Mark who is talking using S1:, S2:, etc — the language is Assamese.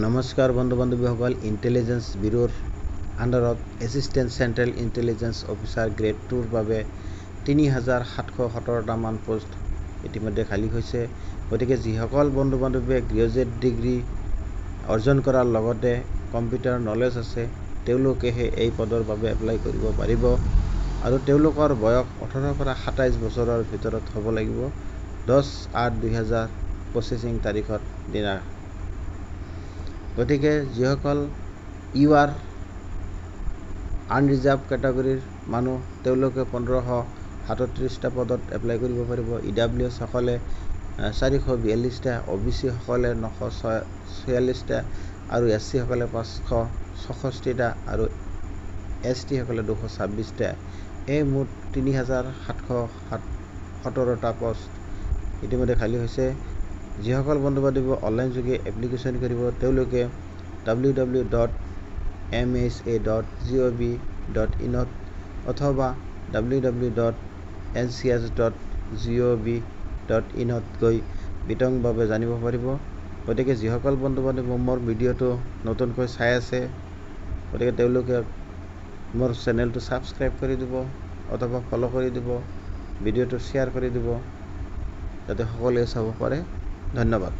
S1: নমস্কাৰ বন্ধু বান্ধৱীসকল, ইণ্টেলিজেন্স ব্যুৰোৰ আণ্ডাৰত assistant central intelligence officer grade 2ৰ বাবে ৩,৭১৭টা পোষ্ট ইতিমধ্যে খালী হৈছে। গতিকে যিসকল বন্ধু বান্ধৱীয়ে গ্ৰেজুৱেট ডিগ্ৰী অৰ্জন কৰাৰ লগতে কম্পিউটাৰ নলেজ আছে তেওঁলোকেহে এই পদৰ বাবে এপ্লাই কৰিব পাৰিব আৰু তেওঁলোকৰ বয়স 18 পৰা 27 বছৰৰ ভিতৰত হ'ব লাগিব 10/8/2025 তাৰিখৰ দিনা। গতিকে যিসকল ইউআৰ আনৰিজাৰ্ভ কেটাগৰীৰ মানুহ তেওঁলোকে 1537টা পদত এপ্লাই কৰিব পাৰিব। EWS সকলে 442টা, OBC সকলে 946টা আৰু SC সকলে 564টা আৰু ST সকলে 226টা। এই মুঠ 3,717টা পোষ্ট ইতিমধ্যে খালী হৈছে। যিসকল বন্ধু বান্ধৱী অনলাইন যোগে এপ্লিকেশ্যন কৰিব তেওঁলোকে www.mha.gov.in অথবা www.ncs.gov.in গৈ বিতংভাৱে জানিব পাৰিব। গতিকে যিসকল বন্ধু বান্ধৱী মোৰ ভিডিঅ'টো নতুনকৈ চাই আছে গতিকে তেওঁলোকে মোৰ চেনেলটো ছাবস্ক্ৰাইব কৰি দিব অথবা ফ'ল' কৰি দিব, ভিডিঅ'টো শ্বেয়াৰ কৰি দিব যাতে সকলোৱে চাব পাৰে। ধন্যবাদ।